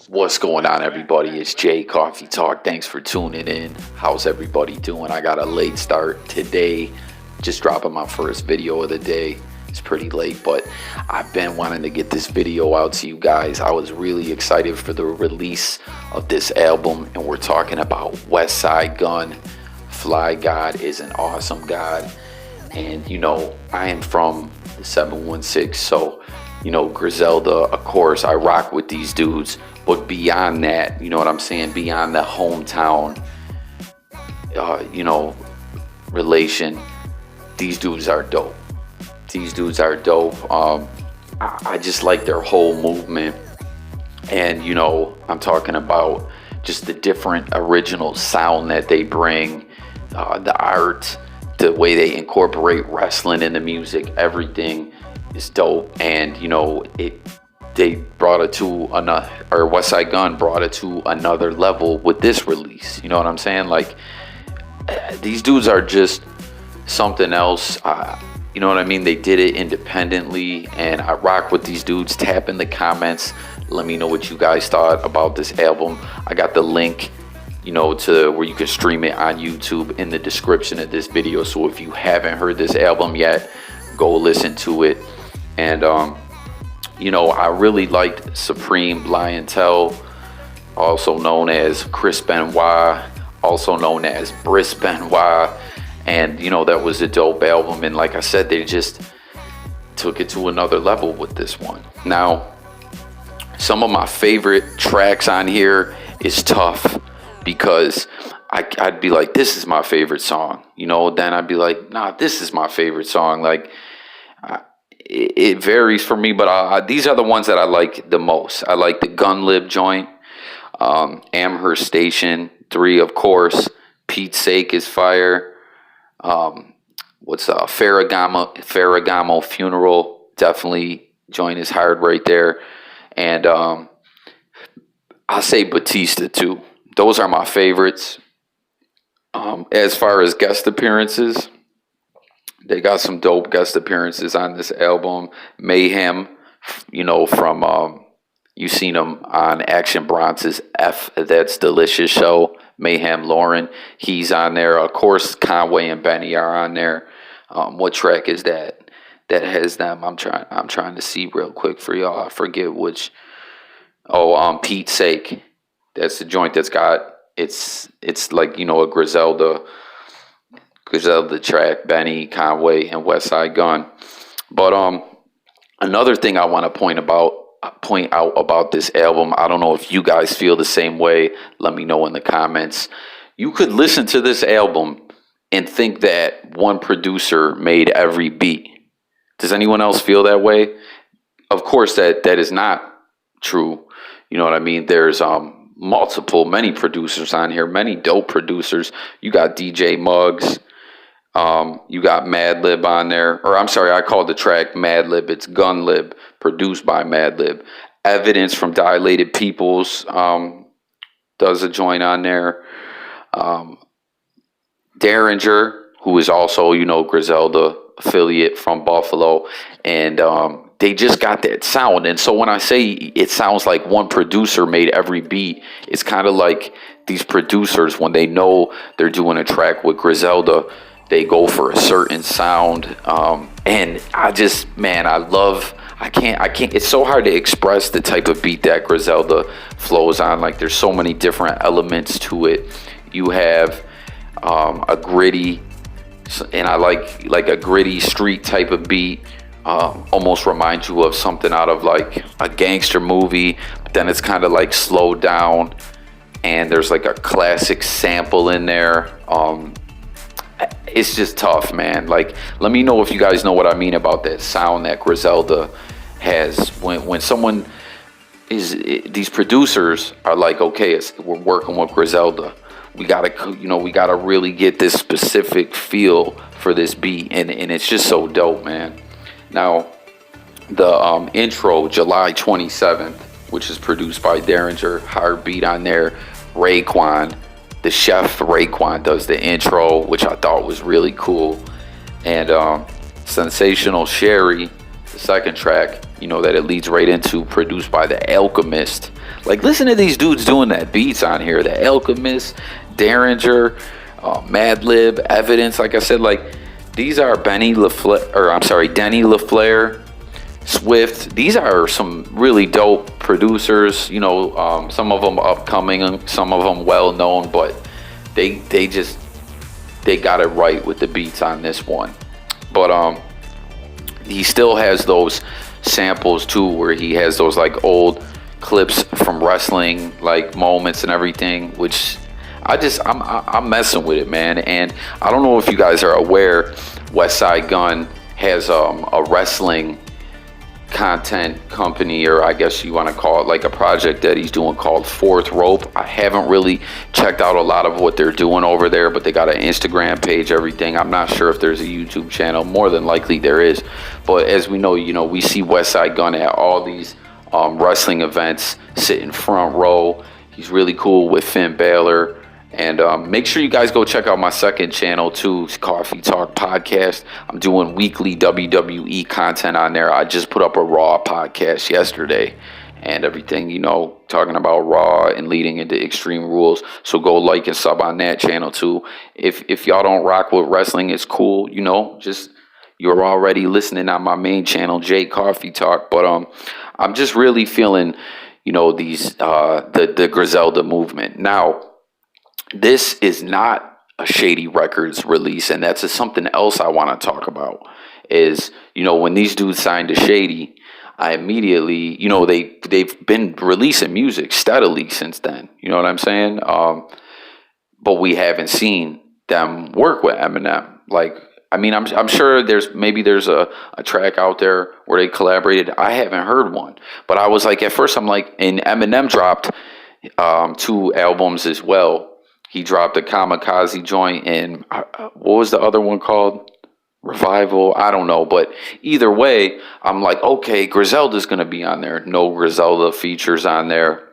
What's going on, everybody? It's Jay Coffee Talk. Thanks for tuning in. How's everybody doing? I got a late start today, just dropping my first video of the day. It's pretty late, but I've been wanting to get this video out to you guys. I was really excited for the release of this album, and we're talking about Westsidegunn. Flygod is an awesome god, and you know, I am from the 716, so you know, Griselda, of course, I rock with these dudes. But beyond that, you know what I'm saying? Beyond the hometown, you know, relation, these dudes are dope. These dudes are dope. I just like their whole movement. And, you know, I'm talking about just the different original sound that they bring, the art, the way they incorporate wrestling in the music, everything is dope. And you know, they brought it to another, or Westsidegunn brought it to another level with this release. You know what I'm saying? Like, these dudes are just something else. You know what I mean? They did it independently, and I rock with these dudes. Tap in the comments, let me know what you guys thought about this album. I got the link, you know, to where you can stream it on YouTube in the description of this video. So if you haven't heard this album yet, go listen to it. And you know, I really liked Supreme Lientel, also known as Chris Benoit, also known as Brice Benoit. And you know, that was a dope album, and like I said, they just took it to another level with this one. Now, some of my favorite tracks on here is tough, because I'd be like, this is my favorite song, you know, then I'd be like, nah, this is my favorite song. Like, it varies for me, but these are the ones that I like the most. I like the Gun Lib joint, Amherst Station 3, of course. Pete's Sake is fire. What's Ferragamo Funeral, definitely joint is hard right there. And I'll say Batista too. Those are my favorites. As far as guest appearances, they got some dope guest appearances on this album. Mayhem, you know, from you seen him on Action Bronze's F That's Delicious show. Mayhem Lauren, he's on there. Of course, Conway and Benny are on there. What track is that has them? I'm trying to see real quick for y'all. I forget which. Oh, Pete's Sake. That's the joint that's got, it's like, you know, a Griselda track, Benny, Conway, and Westsidegunn. But another thing I want to point out about this album, I don't know if you guys feel the same way. Let me know in the comments. You could listen to this album and think that one producer made every beat. Does anyone else feel that way? Of course, that is not true. You know what I mean? There's many producers on here, many dope producers. You got DJ Muggs. You got Madlib on there, or I'm sorry, I called the track Madlib. It's Gun Lib, produced by Madlib. Evidence from Dilated Peoples does a joint on there. Derringer, who is also, you know, Griselda affiliate from Buffalo, and they just got that sound. And so when I say it sounds like one producer made every beat, it's kind of like these producers, when they know they're doing a track with Griselda, they go for a certain sound. And I can't, it's so hard to express the type of beat that Griselda flows on. Like, there's so many different elements to it. You have a gritty, and I like a gritty street type of beat. Almost reminds you of something out of like a gangster movie, but then it's kind of like slowed down, and there's like a classic sample in there. It's just tough, man. Like, let me know if you guys know what I mean about that sound that Griselda has. When someone is, these producers are like, okay, we're working with Griselda. We gotta really get this specific feel for this beat, and it's just so dope, man. Now, the intro, July 27th, which is produced by Derringer, hard beat on there. Raekwon, the chef Raekwon, does the intro, which I thought was really cool. And Sensational Sherry The second track, you know, that it leads right into, produced by The Alchemist. Like, listen to these dudes doing that beats on here. The Alchemist, Derringer, Madlib, Evidence. Like I said, like, these are Denny LaFleur, Swift. These are some really dope producers. You know, some of them upcoming, some of them well known, but they got it right with the beats on this one. But he still has those samples too, where he has those like old clips from wrestling, like moments and everything, which I'm messing with it, man. And I don't know if you guys are aware, Westsidegunn has a wrestling content company, or I guess you want to call it like a project that he's doing called Fourth Rope. I haven't really checked out a lot of what they're doing over there, but they got an Instagram page, everything. I'm not sure if there's a YouTube channel. More than likely there is. But as we know, you know, we see Westsidegunn at all these wrestling events, sitting front row. He's really cool with Finn Balor. And make sure you guys go check out my second channel too, Coffee Talk Podcast. I'm doing weekly WWE content on there. I just put up a Raw podcast yesterday and everything, you know, talking about Raw and leading into Extreme Rules. So go like and sub on that channel too. If y'all don't rock with wrestling, it's cool, you know, just you're already listening on my main channel, J Coffee Talk. But I'm just really feeling, you know, these the Griselda movement. Now, this is not a Shady Records release, and that's something else I want to talk about. Is, you know, when these dudes signed to Shady, I immediately, you know, they've been releasing music steadily since then. You know what I'm saying? But we haven't seen them work with Eminem. Like, I mean, I'm sure there's a track out there where they collaborated. I haven't heard one, but I was like, at first I'm like, and Eminem dropped 2 albums as well. He dropped a Kamikaze joint, and what was the other one called? Revival? I don't know. But either way, I'm like, okay, Griselda's going to be on there. No Griselda features on there.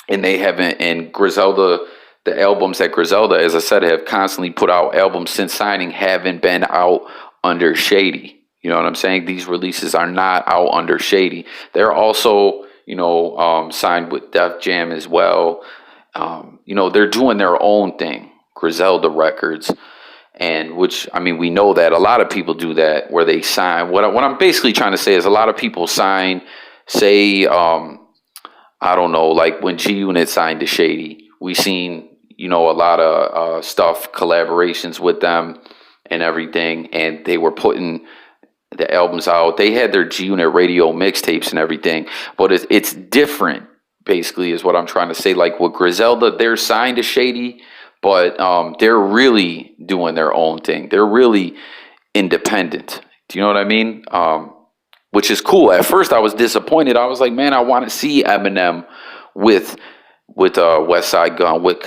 And they haven't, and Griselda, the albums that Griselda, as I said, have constantly put out albums since signing, haven't been out under Shady. You know what I'm saying? These releases are not out under Shady. They're also, you know, signed with Def Jam as well. You know, they're doing their own thing, Griselda Records, and which, I mean, we know that a lot of people do that, where they sign. What I'm basically trying to say is a lot of people sign, say, I don't know, like when G-Unit signed to Shady, we seen, you know, a lot of stuff, collaborations with them and everything, and they were putting the albums out. They had their G-Unit radio mixtapes and everything, but it's different. Basically, is what I'm trying to say. Like with Griselda, they're signed to Shady, but they're really doing their own thing. They're really independent. Do you know what I mean? Which is cool. At first, I was disappointed. I was like, man, I want to see Eminem with Westsidegunn, with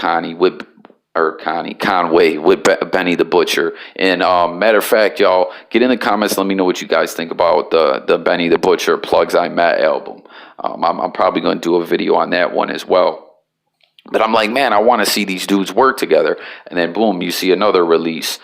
Conway, with Benny the Butcher. And matter of fact, y'all, get in the comments. Let me know what you guys think about the Benny the Butcher Plugs I Met album. I'm probably going to do a video on that one as well. But I'm like, man, I want to see these dudes work together. And then boom, you see another release,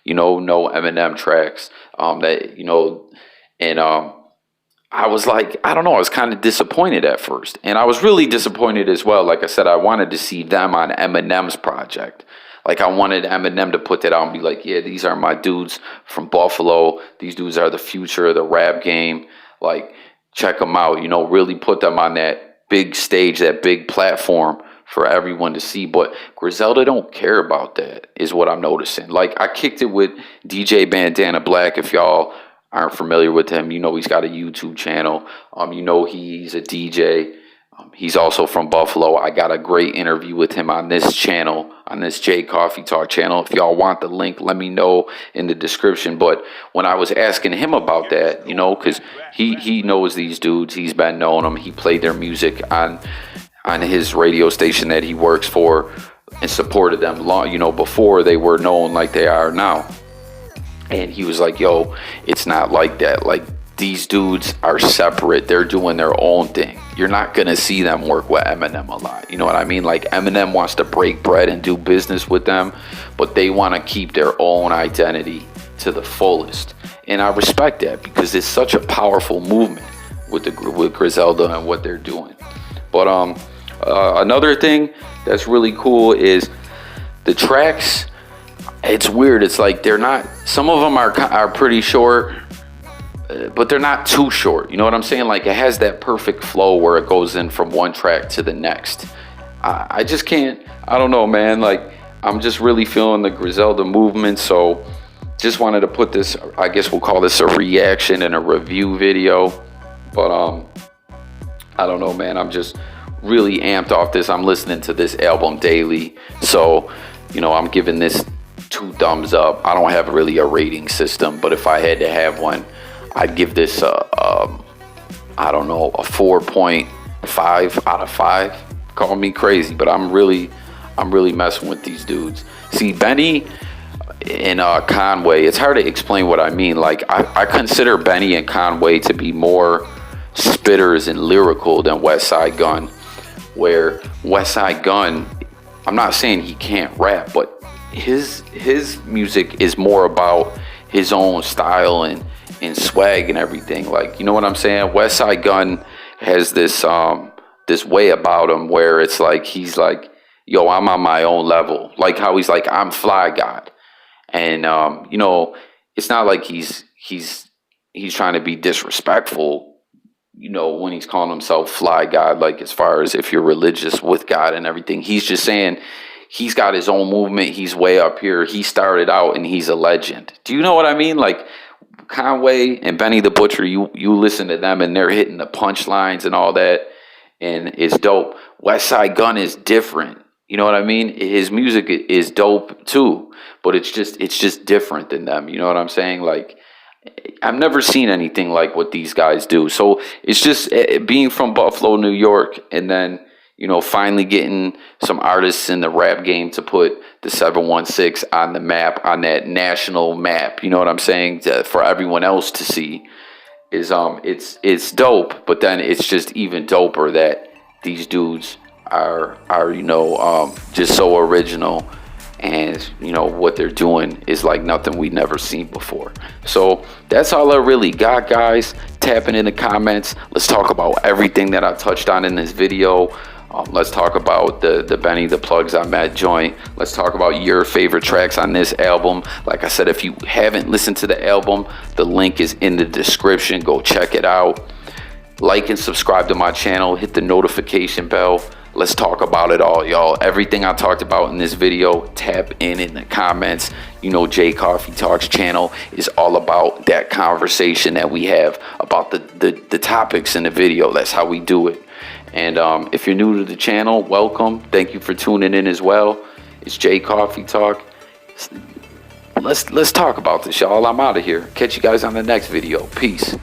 you know, no Eminem tracks. That, you know, and I was like, I don't know, I was kind of disappointed at first. And I was really disappointed as well. Like I said, I wanted to see them on Eminem's project. Like, I wanted Eminem to put that out and be like, yeah, these are my dudes from Buffalo. These dudes are the future of the rap game. Like, check them out, you know, really put them on that big stage, that big platform for everyone to see. But Griselda don't care about that, is what I'm noticing. Like, I kicked it with DJ Bandana Black. If y'all aren't familiar with him, you know he's got a YouTube channel. You know he's a DJ. He's also from Buffalo. I got a great interview with him on this channel, on this J Coffee Talk channel. If y'all want the link, let me know in the description. But when I was asking him about that, you know, because he knows these dudes. He's been knowing them. He played their music on his radio station that he works for and supported them long, you know, before they were known like they are now. And he was like, yo, it's not like that. Like, these dudes are separate. They're doing their own thing. You're not going to see them work with Eminem a lot. You know what I mean? Like, Eminem wants to break bread and do business with them, but they want to keep their own identity to the fullest. And I respect that because it's such a powerful movement with Griselda and what they're doing. But another thing that's really cool is the tracks. It's weird. It's like they're not. Some of them are pretty short, but they're not too short. You know what I'm saying? Like it has that perfect flow where it goes in from one track to the next. I just can't. I don't know, man. Like I'm just really feeling the Griselda movement. So just wanted to put this. I guess we'll call this a reaction and a review video. But I don't know, man. I'm just really amped off this. I'm listening to this album daily. So, you know, I'm giving this 2 thumbs up. I don't have really a rating system, but if I had to have one, I'd give this I don't know, a 4.5 out of 5. Call me crazy, but I'm really messing with these dudes. See, Benny and Conway, it's hard to explain what I mean. Like I consider Benny and Conway to be more spitters and lyrical than Westsidegunn, where Westsidegunn, I'm not saying he can't rap, but his music is more about his own style and swag and everything. Like, you know what I'm saying? Westsidegunn has this this way about him where it's like he's like, yo, I'm on my own level. Like how he's like, I'm Flygod. And you know, it's not like he's trying to be disrespectful, you know, when he's calling himself Flygod, like as far as if you're religious with God and everything. He's just saying he's got his own movement. He's way up here. He started out and he's a legend. Do you know what I mean? Like Conway and Benny the Butcher, you listen to them and they're hitting the punchlines and all that, and it's dope. Westsidegunn is different. You know what I mean? His music is dope too, but it's just different than them. You know what I'm saying? Like I've never seen anything like what these guys do. So it's just being from Buffalo, New York, and then, you know, finally getting some artists in the rap game to put the 716 on the map, on that national map. You know what I'm saying? For everyone else to see is it's dope. But then it's just even doper that these dudes are you know, just so original. And, you know, what they're doing is like nothing we've never seen before. So that's all I really got, guys. Tapping in the comments. Let's talk about everything that I touched on in this video. Let's talk about the Benny the Plugs I Met joint. Let's talk about your favorite tracks on this album. Like I said, if you haven't listened to the album, the link is in the description. Go check it out. Like and subscribe to my channel. Hit the notification bell. Let's talk about it all, y'all. Everything I talked about in this video, tap in the comments. You know, J Coffee Talks channel is all about that conversation that we have about the topics in the video. That's how we do it. And if you're new to the channel, welcome. Thank you for tuning in as well. It's J Coffee Talk. Let's talk about this, y'all. I'm out of here. Catch you guys on the next video. Peace.